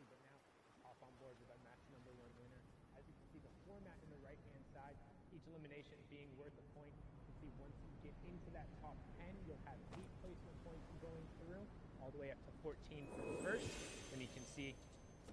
but now off on board with our match number 1 winner. As you can see, the format in the right-hand side, each elimination being worth a point. You can see once you get into that top 10, you'll have 8 placement points going through, all the way up to 14 for the first. Then you can see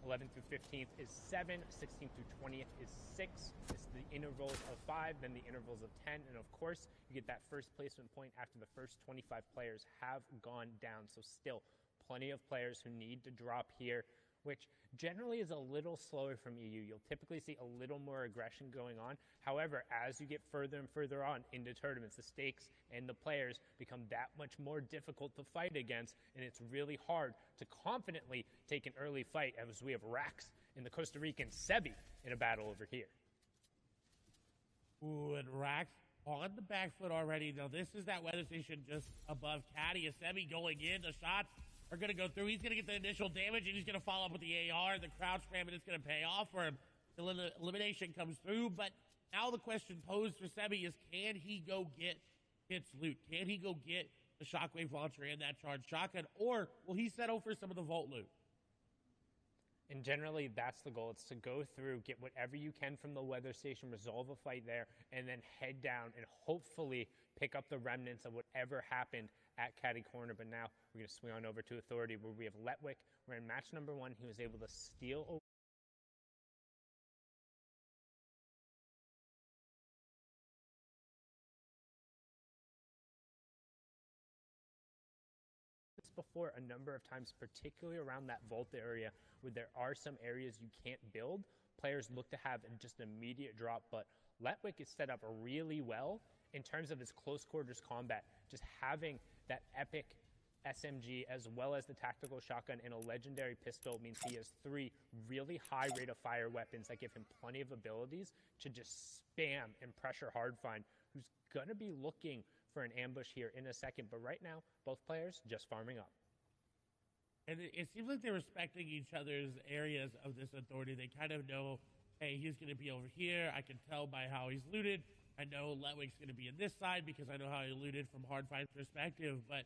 11th through 15th is 7, 16th through 20th is 6. It's the intervals of 5, then the intervals of 10, and of course, you get that first placement point after the first 25 players have gone down. So still, plenty of players who need to drop here, which generally is a little slower from EU. You'll typically see a little more aggression going on. However, as you get further and further on into tournaments, the stakes and the players become that much more difficult to fight against, and it's really hard to confidently take an early fight, as we have Rax and the Costa Rican Sebi in a battle over here. Ooh, and Rax on the back foot already. Now, this is that weather station just above Caddy. A Sebi going in. The shots are going to go through. He's going to get the initial damage, and he's going to follow up with the AR. The crowd spam, and it's going to pay off for him. The elimination comes through, but now the question posed for Sebi is, can he go get Fite's loot? Can he go get the shockwave launcher and that charged shotgun, or will he settle for some of the vault loot? And generally, that's the goal. It's to go through, get whatever you can from the weather station, resolve a fight there, and then head down and hopefully pick up the remnants of whatever happened at Caddy Corner. But now we're going to swing on over to Authority, where we have Letwick. We're in match number 1. He was able to steal a before a number of times, particularly around that vault area where there are some areas you can't build. Players look to have just an immediate drop, but Letwick is set up really well in terms of his close quarters combat. Just having that epic SMG as well as the tactical shotgun and a legendary pistol means he has 3 really high rate of fire weapons that give him plenty of abilities to just spam and pressure Hardfind, who's going to be looking for an ambush here in a second. But right now, both players just farming up. And it seems like they're respecting each other's areas of this Authority. They kind of know, hey, he's going to be over here. I can tell by how he's looted. I know Letwick's going to be in this side because I know how he looted from Hardfind's perspective. But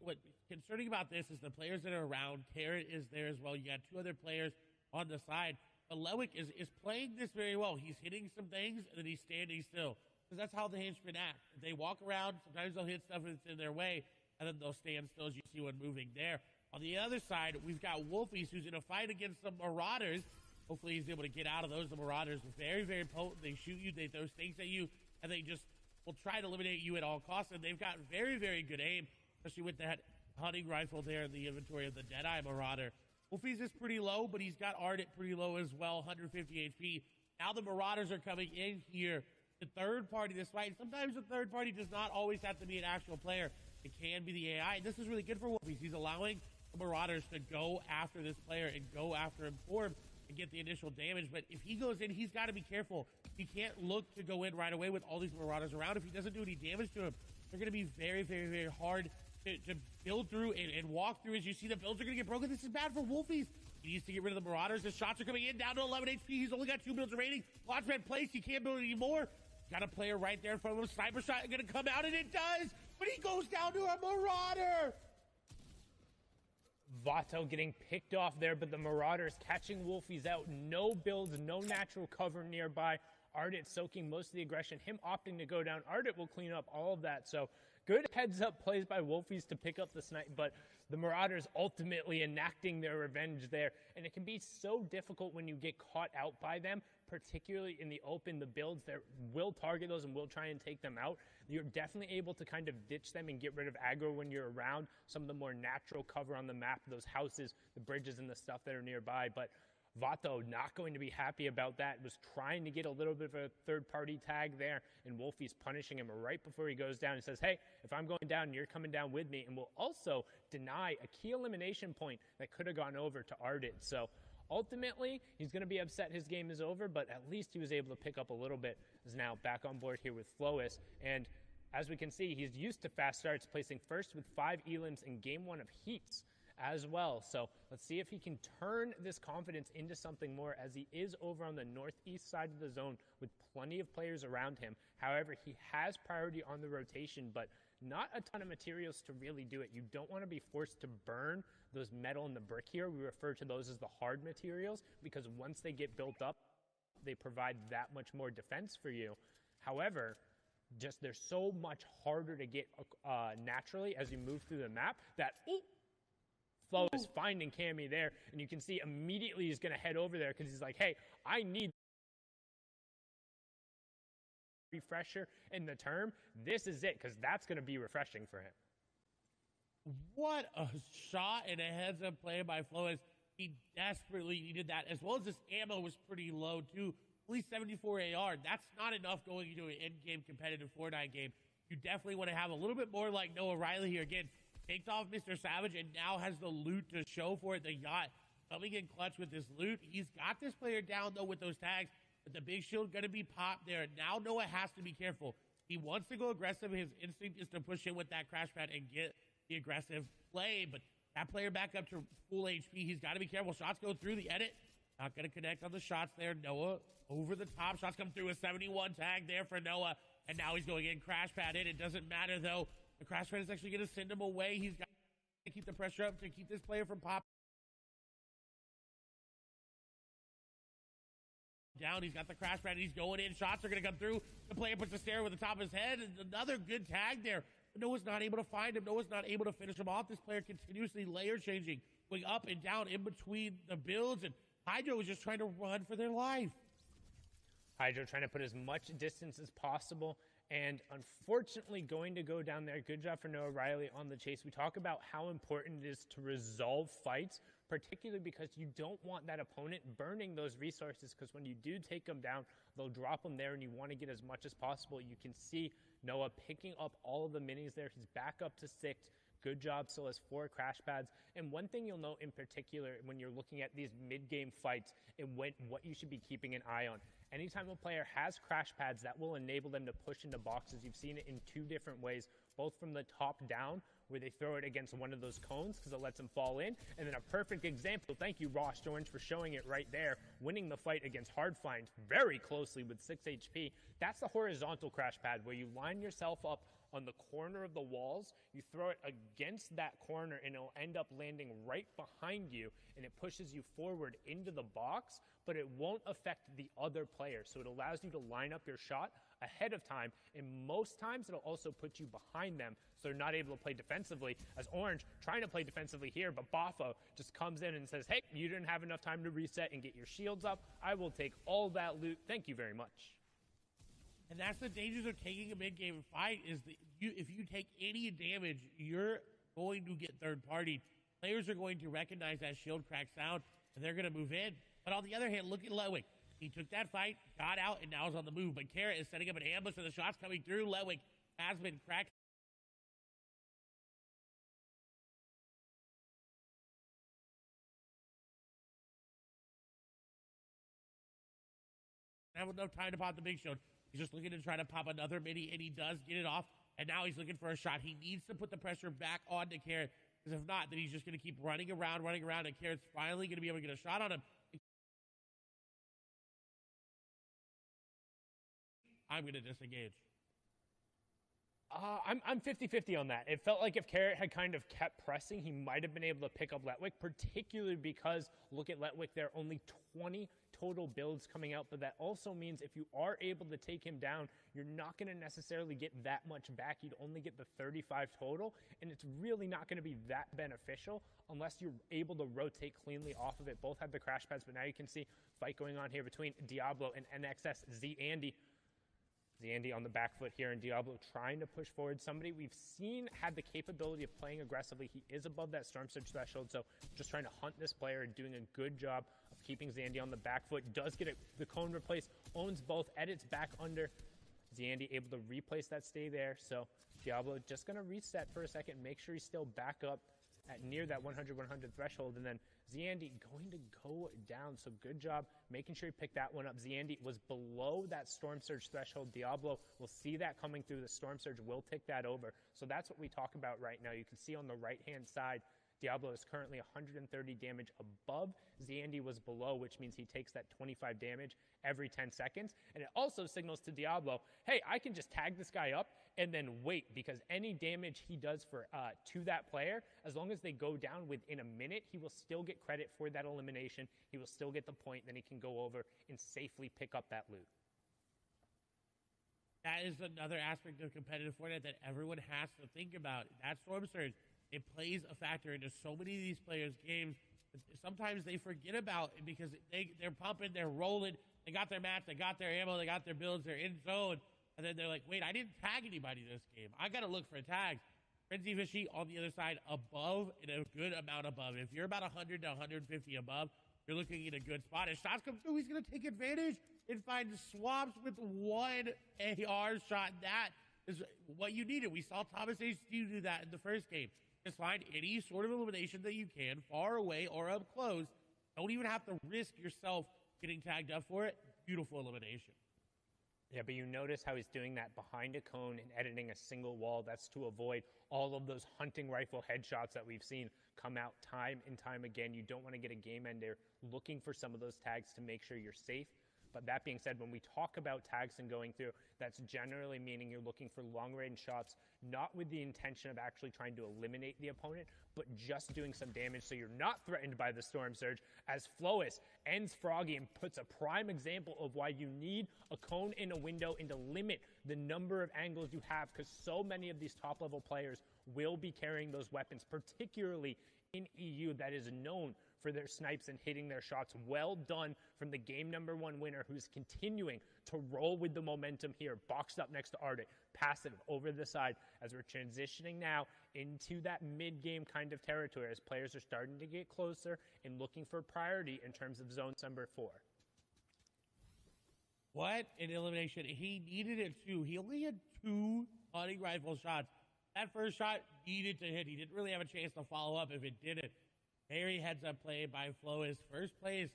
what's concerning about this is the players that are around. Carrot is there as well. You got 2 other players on the side. But Letwick is playing this very well. He's hitting some things, and then he's standing still. Because that's how the henchmen act. If they walk around, sometimes they'll hit stuff that's in their way, and then they'll stand still as you see one moving there. On the other side, we've got Wolfies, who's in a fight against some Marauders. Hopefully he's able to get out of those. The Marauders are very, very potent. They shoot you, they throw stinks at you, and they just will try to eliminate you at all costs. And they've got very, very good aim, especially with that hunting rifle there in the inventory of the Deadeye Marauder. Wolfies is pretty low, but he's got Ardent pretty low as well, 150 HP. Now the Marauders are coming in here. The third party this fight. Sometimes the third party does not always have to be an actual player. It can be the AI. And this is really good for Wolfies. He's allowing the Marauders to go after this player and go after him for him and get the initial damage. But if he goes in, he's got to be careful. He can't look to go in right away with all these Marauders around. If he doesn't do any damage to him, they're going to be very, very, very hard to build through and walk through. As you see, the builds are going to get broken. This is bad for Wolfies. He needs to get rid of the Marauders. The shots are coming in down to 11 HP. He's only got 2 builds remaining. Launchpad placed. He can't build anymore. Got a player right there in front of him. Sniper shot going to come out, and it does. But he goes down to a Marauder. Vato getting picked off there, but the Marauders catching Wolfies out. No builds, no natural cover nearby. Ardent soaking most of the aggression. Him opting to go down. Ardent will clean up all of that. So good heads-up plays by Wolfies to pick up the snipe, but the Marauders ultimately enacting their revenge there. And it can be so difficult when you get caught out by them, particularly in the open. The builds that will target those and will try and take them out. You're definitely able to kind of ditch them and get rid of aggro when you're around some of the more natural cover on the map, those houses, the bridges, and the stuff that are nearby. But Vato not going to be happy about that. Was trying to get a little bit of a third-party tag there, and Wolfie's punishing him right before he goes down. He says, hey, if I'm going down, you're coming down with me, and will also deny a key elimination point that could have gone over to Ardent. So ultimately, he's going to be upset his game is over, but at least he was able to pick up a little bit. Is now back on board here with Flois, and as we can see, he's used to fast starts, placing first with 5 elims in game 1 of Heats. as well. So let's see if he can turn this confidence into something more, as he is over on the northeast side of the zone with plenty of players around him. However, he has priority on the rotation, but not a ton of materials to really do it. You don't want to be forced to burn those metal and the brick here. We refer to those as the hard materials, because once they get built up, they provide that much more defense for you. However, just they're so much harder to get naturally as you move through the map that Flo is finding Cammy there, and you can see immediately he's going to head over there because he's like, hey, I need refresher in the term. This is it, because that's going to be refreshing for him. What a shot and a heads-up play by Flores. He desperately needed that, as well as his ammo was pretty low, too. Only 74 AR. That's not enough going into an in-game competitive Fortnite game. You definitely want to have a little bit more like Noah Riley here. Again, takes off Mr. Savage and now has the loot to show for it. The yacht coming in clutch with this loot. He's got this player down, though, with those tags, but the big shield going to be popped there. Now Noah has to be careful. He wants to go aggressive. His instinct is to push in with that crash pad and get the aggressive play, but that player back up to full HP. He's got to be careful. Shots go through the edit. Not going to connect on the shots there. Noah over the top. Shots come through. A 71 tag there for Noah, and now he's going in. Crash pad in. It doesn't matter, though. The crash pad is actually going to send him away. He's got to keep the pressure up to keep this player from popping down. He's got the crash pad. He's going in. Shots are going to come through. The player puts a stare over the top of his head, and another good tag there. But Noah's not able to find him. Noah's not able to finish him off. This player continuously layer changing, going up and down in between the builds, and Hydro is just trying to run for their life. Hydro trying to put as much distance as possible, and unfortunately going to go down there. Good job for Noah Riley on the chase. We talk about how important it is to resolve fights, particularly because you don't want that opponent burning those resources, because when you do take them down, they'll drop them there, and you want to get as much as possible. You can see Noah picking up all of the minis there. He's back up to 6. Good job, still has 4 crash pads. And one thing you'll note in particular when you're looking at these mid-game fights and what you should be keeping an eye on. Anytime a player has crash pads, that will enable them to push into boxes. You've seen it in 2 different ways, both from the top down, where they throw it against one of those cones because it lets them fall in. And then a perfect example, thank you, Ross Orange, for showing it right there, winning the fight against Hardfind very closely with 6 HP. That's the horizontal crash pad, where you line yourself up on the corner of the walls, you throw it against that corner, and it'll end up landing right behind you, and it pushes you forward into the box, but it won't affect the other player. So it allows you to line up your shot ahead of time, and most times it'll also put you behind them, so they're not able to play defensively, as Orange trying to play defensively here, but Bafo just comes in and says, hey, you didn't have enough time to reset and get your shields up. I will take all that loot. Thank you very much. And that's the dangers of taking a mid-game fight, is that if you take any damage, you're going to get third party. Players are going to recognize that shield crack sound, and they're going to move in. But on the other hand, look at Ledwig. He took that fight, got out, and now is on the move. But Carrot is setting up an ambush for the shots coming through. Ledwig has been cracked. Have enough time to pop the big shield. He's just looking to try to pop another mini, and he does get it off. And now he's looking for a shot. He needs to put the pressure back onto Carrot, because if not, then he's just going to keep running around, and Carrot's finally going to be able to get a shot on him. I'm going to disengage. I'm 50-50 on that. It felt like if Carrot had kind of kept pressing, he might have been able to pick up Letwick, particularly because, look at Letwick, there are only 20 total builds coming out, but that also means if you are able to take him down, you're not going to necessarily get that much back. You'd only get the 35 total, and it's really not going to be that beneficial unless you're able to rotate cleanly off of it. Both have the crash pads, but now you can see fight going on here between Diablo and NXS Z-Andy. Z-Andy on the back foot here, and Diablo trying to push forward. Somebody we've seen had the capability of playing aggressively. He is above that Storm Surge threshold, so just trying to hunt this player and doing a good job of keeping Z-Andy on the back foot. Does get the cone replaced, owns both, edits back under. Z-Andy able to replace that stay there, so Diablo just going to reset for a second, make sure he's still back up at near that 100-100 threshold, and then Z-Andy going to go down. So good job making sure he picked that one up. Z-Andy was below that Storm Surge threshold. Diablo will see that coming through. The Storm Surge will take that over. So that's what we talk about right now. You can see on the right-hand side, Diablo is currently 130 damage above. Zandy was below, which means he takes that 25 damage every 10 seconds. And it also signals to Diablo, hey, I can just tag this guy up and then wait, because any damage he does to that player, as long as they go down within a minute, he will still get credit for that elimination. He will still get the point. Then he can go over and safely pick up that loot. That is another aspect of competitive Fortnite that everyone has to think about. That Storm Surge, it plays a factor into so many of these players' games. Sometimes they forget about it because they're pumping, they're rolling, they got their mats, they got their ammo, they got their builds, they're in zone. And then they're like, wait, I didn't tag anybody this game. I got to look for tags. Frenzy Fishy on the other side, above and a good amount above. If you're about 100 to 150 above, you're looking in a good spot. As shots come through, he's going to take advantage and find swaps with one AR shot. That is what you needed. We saw Thomas HT do that in the first game. Just find any sort of elimination that you can, far away or up close. Don't even have to risk yourself getting tagged up for it. Beautiful elimination. Yeah, but you notice how he's doing that behind a cone and editing a single wall. That's to avoid all of those hunting rifle headshots that we've seen come out time and time again. You don't want to get a game ender looking for some of those tags to make sure you're safe. But that being said, when we talk about tags and going through, that's generally meaning you're looking for long-range shots, not with the intention of actually trying to eliminate the opponent, but just doing some damage so you're not threatened by the Storm Surge, as Flois ends Froggy and puts a prime example of why you need a cone in a window and to limit the number of angles you have, because so many of these top-level players will be carrying those weapons, particularly in EU, that is known for their snipes and hitting their shots. Well done from the game #1 winner, who's continuing to roll with the momentum here. Boxed up next to Arctic, passive over the side, as we're transitioning now into that mid-game kind of territory as players are starting to get closer and looking for priority in terms of zone number 4. What an elimination. He needed it too. He only had 2 hunting rifle shots. That first shot needed to hit. He didn't really have a chance to follow up if it didn't. Very heads-up play by Flois. First place,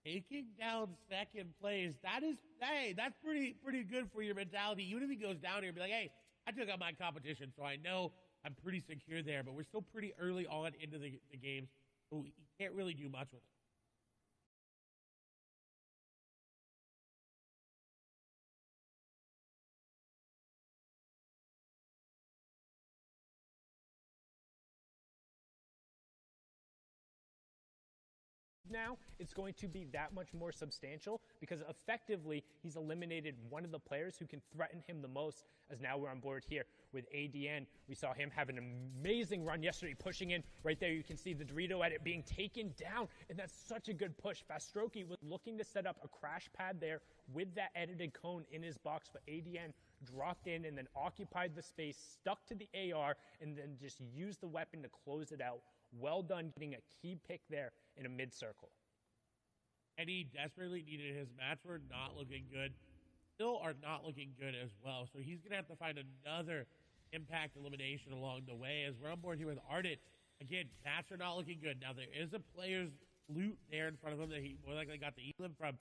taking down second place. That is, hey, that's pretty good for your mentality. Even if he goes down here and be like, hey, I took out my competition, so I know I'm pretty secure there. But we're still pretty early on into the game, so he can't really do much with it. Now it's going to be that much more substantial, because effectively he's eliminated one of the players who can threaten him the most, as now we're on board here with ADN. We saw him have an amazing run yesterday, pushing in. Right there you can see the Dorito edit being taken down, and that's such a good push. Fastroki was looking to set up a crash pad there with that edited cone in his box, but ADN dropped in and then occupied the space, stuck to the AR, and then just used the weapon to close it out. Well done getting a key pick there in a mid-circle. And he desperately needed his mats were not looking good. Still are not looking good as well. So he's going to have to find another impact elimination along the way, as we're on board here with Ardent. Again, mats are not looking good. Now, there is a player's loot there in front of him that he more likely got the elim from.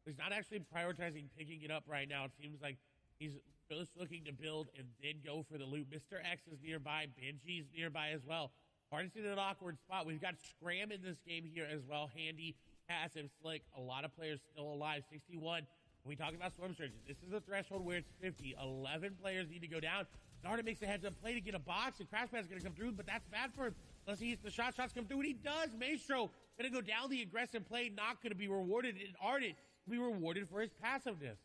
He's not actually prioritizing picking it up right now. It seems like he's just looking to build and then go for the loot. Mr. X is nearby. Benji's nearby as well. Hardest in an awkward spot. We've got Scram in this game here as well. Handy, passive, slick. A lot of players still alive. 61. When we talk about Storm Surges, this is a threshold where it's 50. 11 players need to go down. Narda makes a heads-up play to get a box. The crash pad's going to come through, but that's bad for him. Unless he hits the shot. Shots come through, and he does. Maestro going to go down the aggressive play. Not going to be rewarded. And Ardent will be rewarded for his passiveness.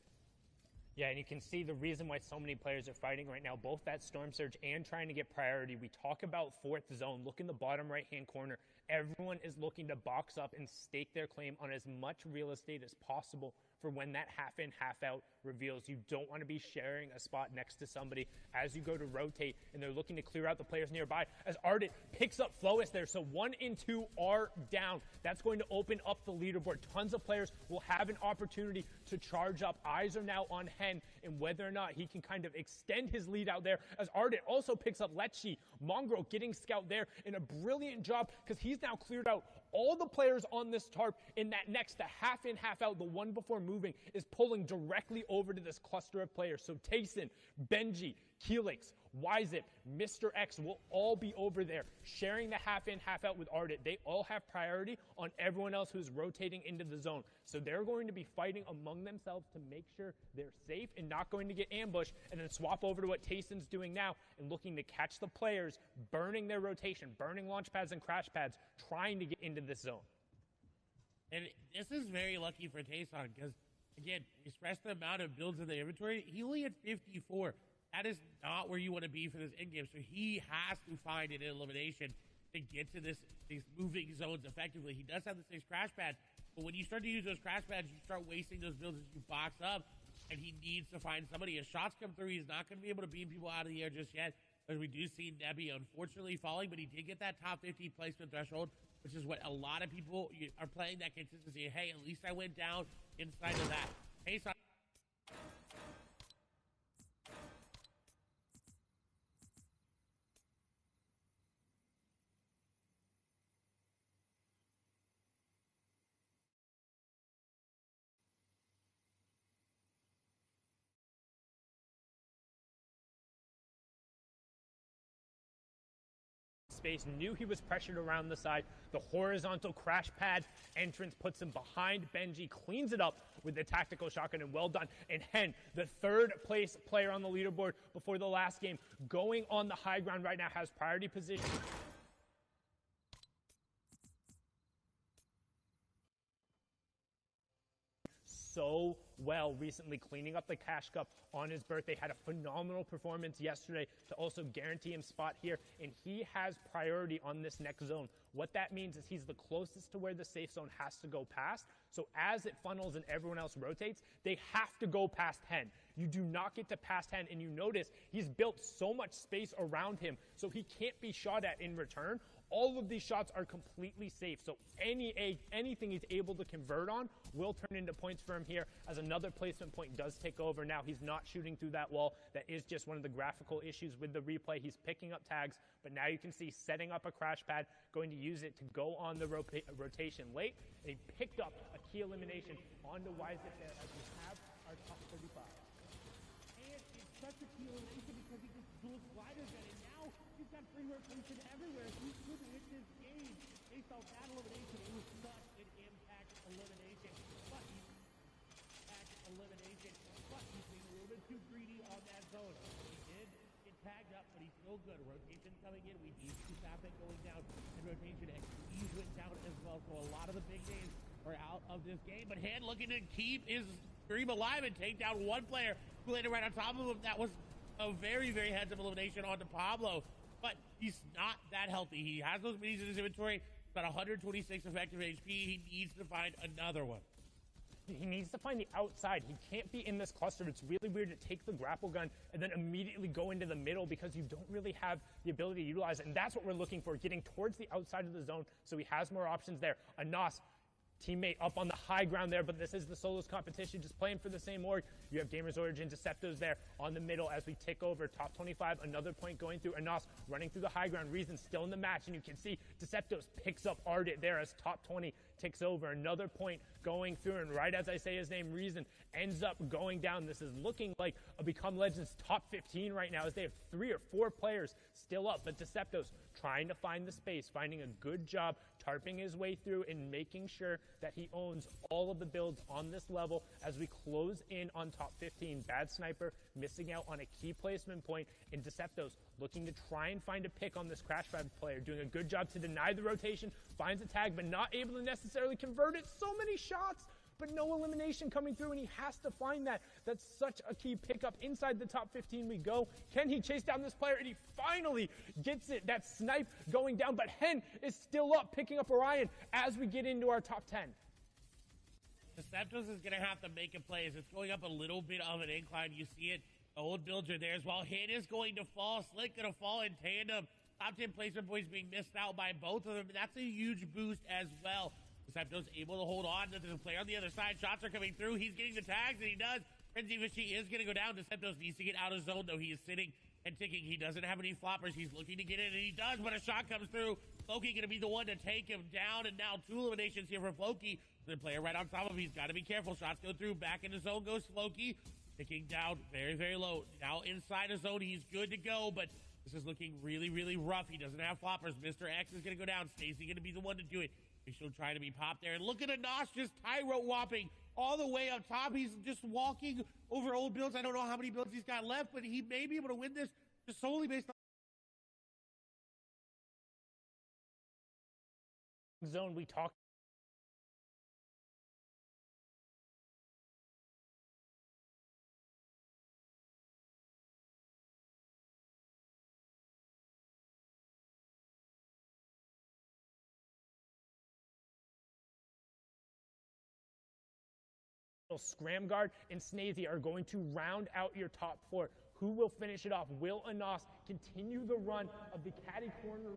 Yeah, and you can see the reason why so many players are fighting right now, both that Storm Surge and trying to get priority. We talk about 4th zone. Look in the bottom right-hand corner. Everyone is looking to box up and stake their claim on as much real estate as possible for when that half-in, half-out reveals. You don't want to be sharing a spot next to somebody as you go to rotate, and they're looking to clear out the players nearby as Ardent picks up Flois there. So 1 and 2 are down. That's going to open up the leaderboard. Tons of players will have an opportunity to charge up. Eyes are now on Hen and whether or not he can kind of extend his lead out there, as Ardent also picks up Lechi. Mongrel getting scout there in a brilliant job, because he's now cleared out all the players on this tarp. In that next, the half in, half out, the one before moving, is pulling directly over to this cluster of players. So Tayson, Benji, Helix, Wyzip, Mr. X will all be over there sharing the half in, half out with Ardit. They all have priority on everyone else who's rotating into the zone. So they're going to be fighting among themselves to make sure they're safe and not going to get ambushed, and then swap over to what Tayson's doing now and looking to catch the players, burning their rotation, burning launch pads and crash pads, trying to get into this zone. And this is very lucky for Tayson because, again, express the amount of builds in the inventory. He only had 54. That is not where you want to be for this endgame. So he has to find an elimination to get to these moving zones effectively. He does have the 6 crash pads, but when you start to use those crash pads, you start wasting those builds as you box up, and he needs to find somebody. As shots come through, he's not going to be able to beam people out of the air just yet, as we do see Nebby unfortunately falling, but he did get that top 50 placement threshold, which is what a lot of people are playing, that consistency. Hey, at least I went down inside of that. Tayson. Space, knew he was pressured around the side. The horizontal crash pad entrance puts him behind Benji, cleans it up with the tactical shotgun, and well done. And Hen, the 3rd place player on the leaderboard before the last game, going on the high ground right now, has priority position. So well recently, cleaning up the cash cup on his birthday, had a phenomenal performance yesterday to also guarantee him spot here, and he has priority on this next zone. What that means is he's the closest to where the safe zone has to go past, so as it funnels and everyone else rotates, they have to go past Hen. You do not get to past Hen, and you notice he's built so much space around him, so he can't be shot at in return. All of these shots are completely safe, so anything he's able to convert on will turn into points for him here, as another placement point does take over. Now he's not shooting through that wall. That is just one of the graphical issues with the replay. He's picking up tags, but now you can see setting up a crash pad, going to use it to go on the rotation late, and he picked up a key elimination onto Wyzip there, as we have our top 35. And it's such a key elimination because he gets dual sliders at it. Now he's got free rotation everywhere. He could win this game based off that elimination. It was such an impact elimination. But he's being a little bit too greedy on that zone. He did get tagged up, but he's still good. Rotation coming in. We need to stop it going down in rotation. And he went down as well. So a lot of the big names are out of this game. But Hand looking to keep his dream alive and take down one player who landed right on top of him. That was a very, very heads-up elimination onto Pablo. But he's not that healthy. He has those minis in his inventory, about 126 effective HP. He needs to find another one. He needs to find the outside. He can't be in this cluster. It's really weird to take the grapple gun and then immediately go into the middle because you don't really have the ability to utilize it. And that's what we're looking for, getting towards the outside of the zone so he has more options there. Anas, teammate up on the high ground there, but this is the solos competition, just playing for the same org. You have Gamers Origin, Deceptos there on the middle as we tick over top 25. Another point going through. Anas running through the high ground. Reason still in the match, and you can see Deceptos picks up Ardit there as top 20 ticks over. Another point going through, and right as I say his name, Reason ends up going down. This is looking like a Become Legends top 15 right now, as they have 3 or 4 players still up, but Deceptos trying to find the space, finding a good job, tarping his way through and making sure that he owns all of the builds on this level as we close in on top 15. Bad Sniper missing out on a key placement point, and Deceptos looking to try and find a pick on this Crash Pad player, doing a good job to deny the rotation, finds a tag, but not able to necessarily convert it. So many shots, but no elimination coming through, and he has to find that. That's such a key pickup. Inside the top 15 we go. Can he chase down this player? And he finally gets it. That snipe going down, but Hen is still up, picking up Orion as we get into our top 10. Deceptos is going to have to make a play as it's going up a little bit of an incline. You see it. The old builds are there as well. Hen is going to fall. Slick going to fall in tandem. Top 10 placement points being missed out by both of them. That's a huge boost as well. Deceptos able to hold on. There's a player on the other side. Shots are coming through. He's getting the tags, and he does. Frenzy Fishy is going to go down. Deceptos needs to get out of zone, though. He is sitting and ticking. He doesn't have any floppers. He's looking to get in, and he does. But a shot comes through. Floki going to be the one to take him down, and now 2 eliminations here for Floki. The player right on top of him. He's got to be careful. Shots go through. Back into zone goes Floki. Picking down very, very low. Now inside his zone, he's good to go, but this is looking really, really rough. He doesn't have floppers. Mr. X is going to go down. Stacy going to be the one to do it. He'll try to be popped there. And look at Anas just Tyro whopping all the way up top. He's just walking over old builds. I don't know how many builds he's got left, but he may be able to win this just solely based on zone we talked. Scram Guard and Snazy are going to round out your top four. Who will finish it off? Will Anas continue the run of the caddy corner?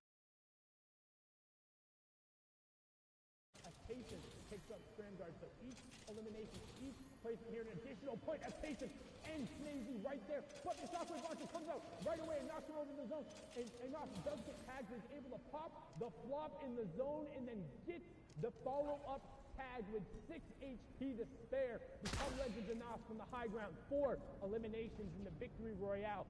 Patience picks up Scram Guard, so each elimination, each place here an additional point of Patience and Snazy right there. But the shockwave launcher comes out right away and knocks him over the zone. And Anas does get tagged, but is able to pop the flop in the zone and then gets the follow-up tag with 6 HP to spare. Become Legends Anas from the high ground. 4 eliminations in the victory royale.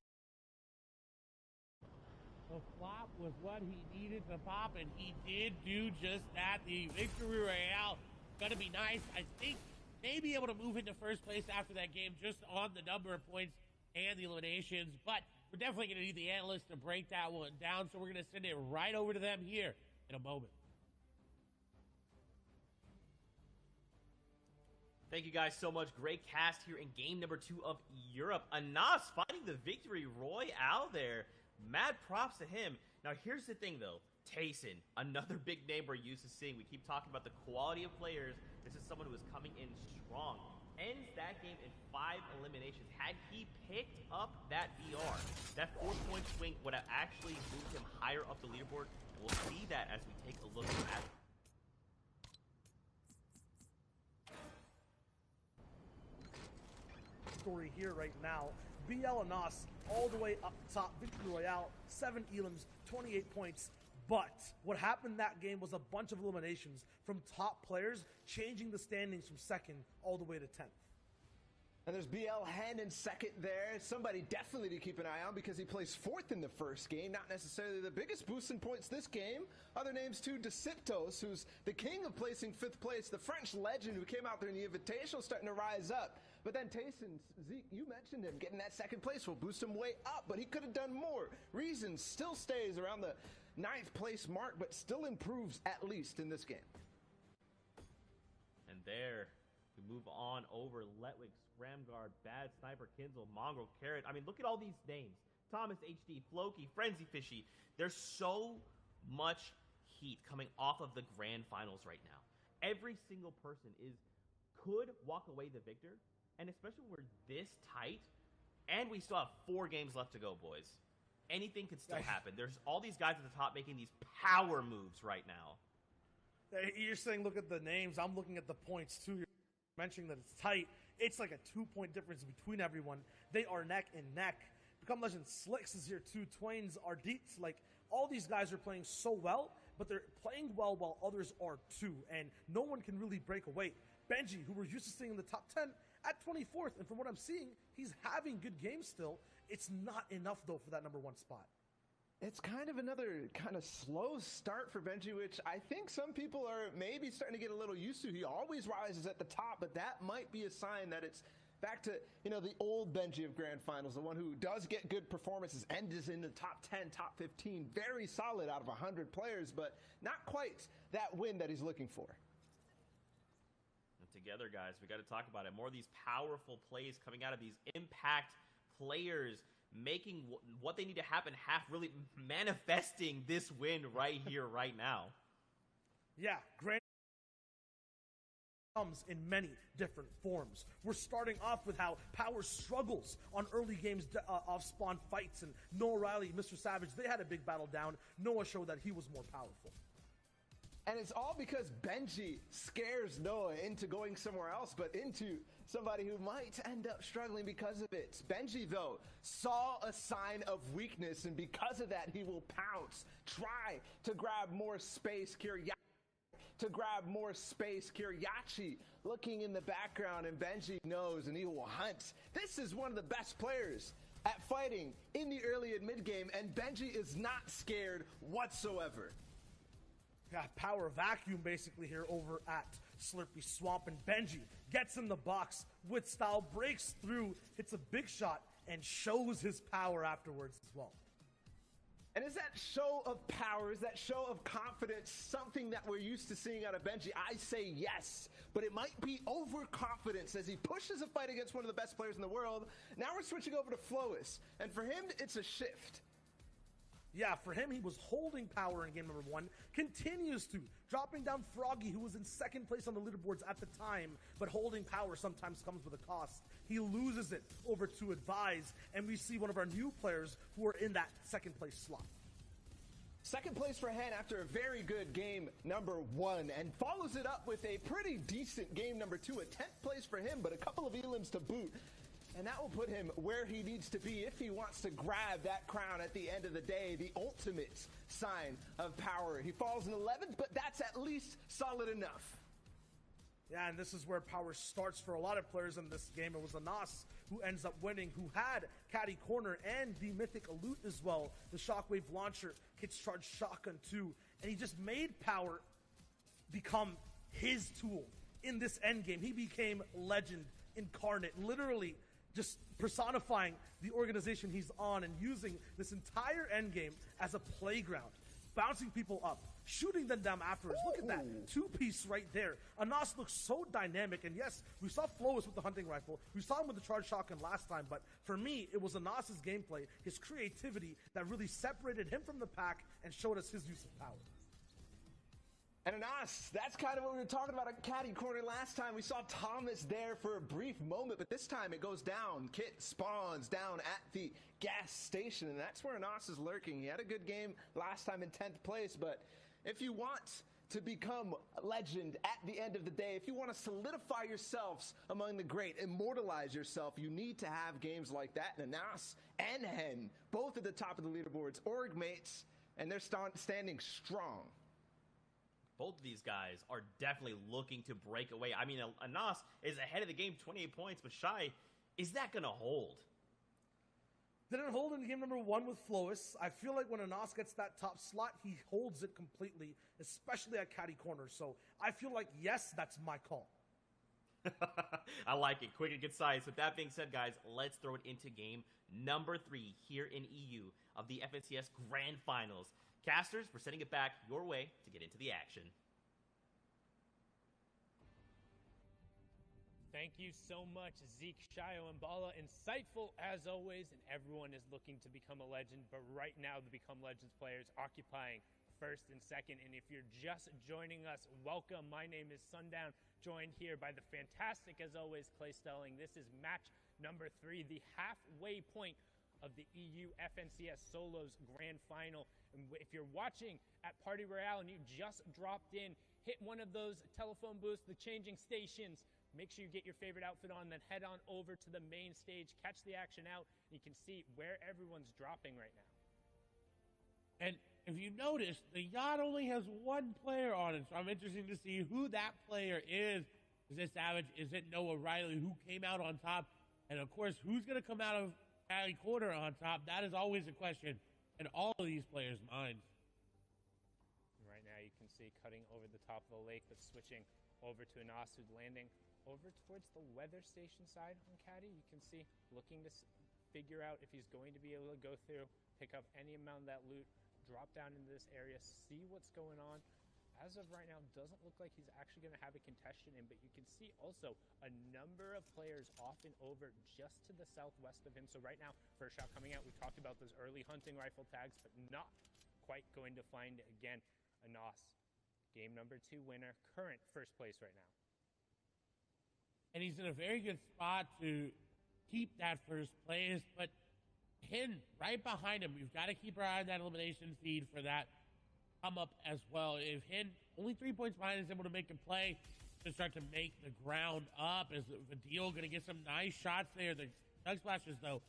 The flop was what he needed to pop, and he did do just that. The victory royale gonna be nice. I think may be able to move into first place after that game just on the number of points and the eliminations, but we're definitely gonna need the analysts to break that one down, so we're gonna send it right over to them here in a moment. Thank you guys so much. Great cast here in game number 2 of Europe. Anas finding the victory royale there. Mad props to him. Now, here's the thing, though. Tayson, another big name we're used to seeing. We keep talking about the quality of players. This is someone who is coming in strong. Ends that game in 5 eliminations. Had he picked up that BR, that 4-point swing would have actually moved him higher up the leaderboard. And we'll see that as we take a look at it. Story here right now. BL Anas all the way up top, victory royale, 7 elims, 28 points. But what happened that game was a bunch of eliminations from top players, changing the standings from 2nd all the way to 10th. And there's BL hand in 2nd there. Somebody definitely to keep an eye on because he placed 4th in the first game. Not necessarily the biggest boost in points this game. Other names too, Deciptos, who's the king of placing 5th place. The French legend who came out there in the Invitational starting to rise up. But then Tayson, Zeke, you mentioned him. Getting that 2nd place will boost him way up, but he could have done more. Reason still stays around the 9th place mark, but still improves at least in this game. And there, we move on over Letwick, Scramguard, Bad Sniper, Kinzel, Mongrel, Carrot. I mean, look at all these names. Thomas HD, Floki, Frenzy Fishy. There's so much heat coming off of the grand finals right now. Every single person could walk away the victor, and especially when we're this tight, and we still have 4 games left to go, boys. Anything could still happen. There's all these guys at the top making these power moves right now. You're saying look at the names. I'm looking at the points too. You're mentioning that it's tight. It's like a 2-point difference between everyone. They are neck and neck. Become Legend Slicks is here too. Twain's are Deets. Like, all these guys are playing so well, but they're playing well while others are too. And no one can really break away. Benji, who we're used to seeing in the top 10, at 24th. And from what I'm seeing, he's having good games still. It's not enough, though, for that number 1 spot. It's kind of another kind of slow start for Benji, which I think some people are maybe starting to get a little used to. He always rises at the top, but that might be a sign that it's back to, you know, the old Benji of Grand Finals, the one who does get good performances and is in the top 10, top 15, very solid out of 100 players, but not quite that win that he's looking for. And together, guys, we got to talk about it. More of these powerful plays coming out of these impact players, making what they need to happen, really manifesting this win right here, right now. Yeah, Grand comes in many different forms. We're starting off with how Power struggles on early games off spawn fights, and Noah Riley, Mr. Savage, they had a big battle down. Noah showed that he was more powerful. And it's all because Benji scares Noah into going somewhere else, but into somebody who might end up struggling because of it. Benji, though, saw a sign of weakness, and because of that, he will pounce, try to grab more space. to grab more space. Kiriachi looking in the background, and Benji knows, and he will hunt. This is one of the best players at fighting in the early and mid game, and Benji is not scared whatsoever. Got power vacuum basically here over at Slurpy Swamp, and Benji gets in the box with style, breaks through, hits a big shot, and shows his power afterwards as well. And is that show of power, is that show of confidence something that we're used to seeing out of Benji? I say yes, but it might be overconfidence as he pushes a fight against one of the best players in the world. Now we're switching over to Flois, and for him, it's a shift. Yeah, for him, he was holding power in game number 1, continues to, dropping down Froggy, who was in second place on the leaderboards at the time, but holding power sometimes comes with a cost. He loses it over to Advise, and we see one of our new players who are in that second place slot. Second place for Hen after a very good game number 1, and follows it up with a pretty decent game number 2, a 10th place for him, but a couple of elims to boot. And that will put him where he needs to be if he wants to grab that crown at the end of the day, the ultimate sign of power. He falls in 11th, but that's at least solid enough. Yeah, and this is where power starts for a lot of players in this game. It was Anas who ends up winning, who had Caddy Corner and the Mythic Loot as well. The Shockwave Launcher hits Charge Shotgun too, and he just made power become his tool in this endgame. He became Legend incarnate, literally just personifying the organization he's on and using this entire endgame as a playground, bouncing people up, shooting them down afterwards. Look at that two-piece right there. Anas looks so dynamic, and yes, we saw Flois with the hunting rifle. We saw him with the charge shotgun last time, but for me, it was Anas's gameplay, his creativity that really separated him from the pack and showed us his use of power. And Anas, that's kind of what we were talking about at Caddy Corner last time. We saw Thomas there for a brief moment, but this time it goes down. Kit spawns down at the gas station, and that's where Anas is lurking. He had a good game last time in 10th place, but if you want to become legend at the end of the day, if you want to solidify yourselves among the great, immortalize yourself, you need to have games like that. And Anas and Hen, both at the top of the leaderboards, org mates, and they're standing strong. Both of these guys are definitely looking to break away. I mean, Anas is ahead of the game, 28 points, but Shy, is that going to hold? Didn't hold in game number 1 with Flois. I feel like when Anas gets that top slot, he holds it completely, especially at Caddy Corner. So I feel like, yes, that's my call. I like it. Quick and concise. With that being said, guys, let's throw it into game number 3 here in EU of the FNCS Grand Finals. Casters, we're sending it back your way to get into the action. Thank you so much, Zeke, Shio, and Bala. Insightful as always, and everyone is looking to become a legend, but right now the Become Legends players occupying first and second. And if you're just joining us, welcome. My name is Sundown, joined here by the fantastic, as always, Clay Stelling. This is match number 3, the halfway point of the EU FNCS Solos Grand Final. And if you're watching at Party Royale and you just dropped in, hit one of those telephone booths, the changing stations. Make sure you get your favorite outfit on, then head on over to the main stage, catch the action out, and you can see where everyone's dropping right now. And if you notice, the yacht only has one player on it, so I'm interested to see who that player is. Is it Savage? Is it Noah Riley, who came out on top? And, of course, who's going to come out of Caddy Corner on top? That is always a question in all of these players' minds. Right now you can see cutting over the top of the lake, but switching over to Anas, who's landing over towards the weather station side on Caddy. You can see looking to figure out if he's going to be able to go through, pick up any amount of that loot, drop down into this area, see what's going on. As of right now, doesn't look like he's actually going to have a contestant in, but you can see also a number of players off and over just to the southwest of him. So right now, first shot coming out, we talked about those early hunting rifle tags, but not quite going to find it again. Anas, game number 2 winner, current first place right now. And he's in a very good spot to keep that first place, but Hin right behind him. We've got to keep our eye on that elimination feed for that come up as well. If Hin, only 3 points behind, is able to make a play to start to make the ground up, is Vadil going to get some nice shots there. The Doug Splashers, though,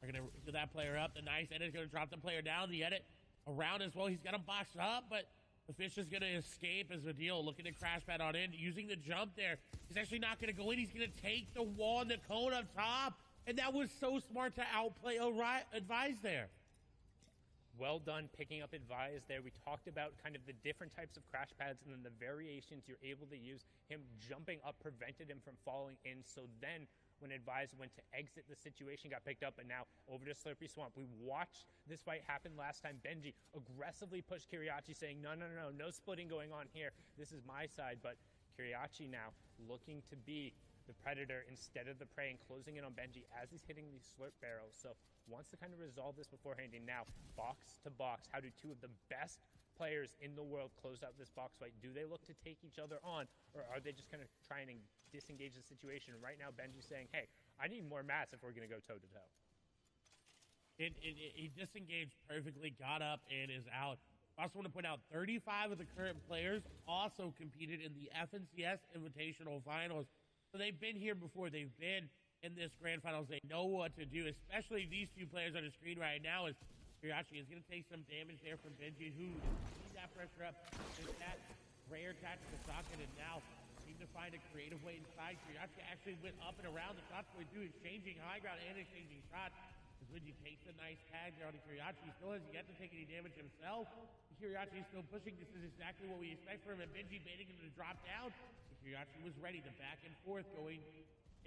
are going to get that player up. The nice edit is going to drop the player down. The edit around as well. He's got him boxed up, but The fish is going to escape as Vadil looking to crash pad on in, using the jump there. He's actually not going to go in. He's going to take the wall and the cone up top. And that was so smart to outplay Advise there. Well done picking up Advise there. We talked about kind of the different types of crash pads and then the variations you're able to use. Him jumping up prevented him from falling in. So then when Advise went to exit, the situation got picked up, and now over to Slurpy Swamp. We watched this fight happen last time. Benji aggressively pushed Kiriachi, saying, no splitting going on here. This is my side. But Kiriachi now looking to be the predator instead of the prey and closing in on Benji as he's hitting these slurp barrels. So wants to kind of resolve this beforehand. And now, box to box, how do two of the best players in the world close out this box fight? Do they look to take each other on, or are they just kind of trying to disengage the situation? And right now, Benji's saying, hey, I need more mats if we're going to go toe-to-toe. He disengaged perfectly, got up, and is out. I also want to point out 35 of the current players also competed in the FNCS Invitational Finals. So they've been here before. They've been in this grand finals. They know what to do, especially these two players on the screen right now. Is Kiriachi is going to take some damage there from Benji, who needs that pressure up. There's that rare attach to the socket, and now seem to find a creative way inside. Kiriachi actually went up and around the shots we're doing, exchanging high ground and exchanging shots. As Benji takes a nice tag there on Kiriachi. He still hasn't yet to take any damage himself. Kiriachi is still pushing. This is exactly what we expect from him. And Benji baiting him to drop down. Kiriachi was ready. The back and forth going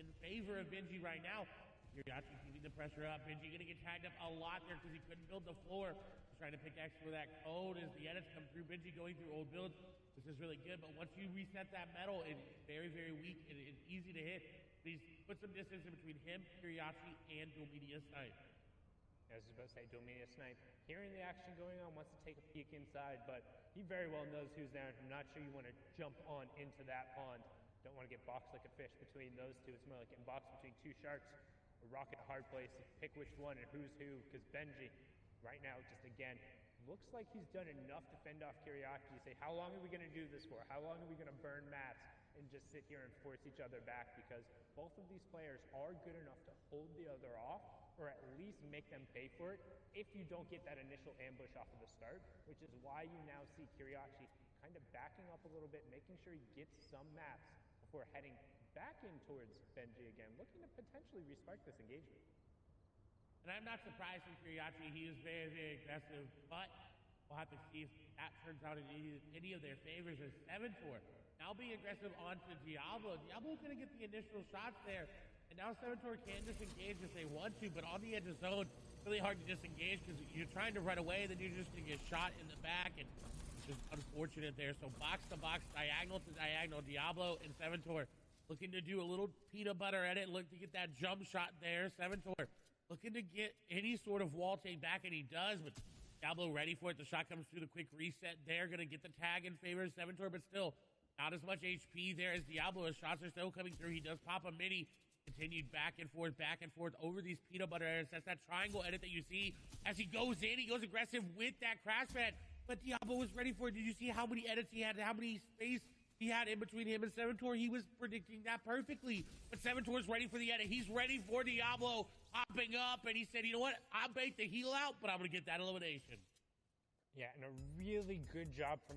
in favor of Benji right now. Kiriachi keeping the pressure up. Benji going to get tagged up a lot there because he couldn't build the floor. He's trying to pick X for that code as the edits come through. Benji going through old builds. This is really good, but once you reset that metal, it's very, very weak and it's easy to hit. Please put some distance in between him, Kiriachi, and Domenia Snipe. I was about to say, Domenia Snipe, hearing the action going on, wants to take a peek inside, but he very well knows who's there. I'm not sure you want to jump on into that pond. Don't want to get boxed like a fish between those two. It's more like getting boxed between two sharks. A rock at a hard place. Pick which one and who's who, because Benji, right now, just again, looks like he's done enough to fend off Kiriachi. You say, how long are we going to do this for? How long are we going to burn mats and just sit here and force each other back? Because both of these players are good enough to hold the other off, or at least make them pay for it if you don't get that initial ambush off of the start, which is why you now see Kiriachi kind of backing up a little bit, making sure he gets some mats before heading back in towards Benji again, looking to potentially respark this engagement. And I'm not surprised from Kiriachi. He is very, very aggressive, but we'll have to see if that turns out in any of their favors. As Seventor now being aggressive onto Diablo. Diablo's going to get the initial shots there. And now Seventor can disengage if they want to, but on the edge of zone, really hard to disengage because you're trying to run away, then you're just going to get shot in the back, and it's just unfortunate there. So box to box, diagonal to diagonal, Diablo and Seventor looking to do a little peanut butter edit, look to get that jump shot there. Seventor looking to get any sort of wall take back, and he does, but Diablo ready for it. The shot comes through, the quick reset there, going to get the tag in favor of Seventor, but still not as much HP there as Diablo. His shots are still coming through. He does pop a mini. Continued back and forth over these peanut butter edits. That's that triangle edit that you see as he goes in. He goes aggressive with that crash pad, but Diablo was ready for it. Did you see how many edits he had, how many space he had in between him and Seventor? He was predicting that perfectly, but Seventor's ready for the edit. He's ready for Diablo hopping up, and he said, you know what? I'll bait the heel out, but I'm going to get that elimination. Yeah, and a really good job from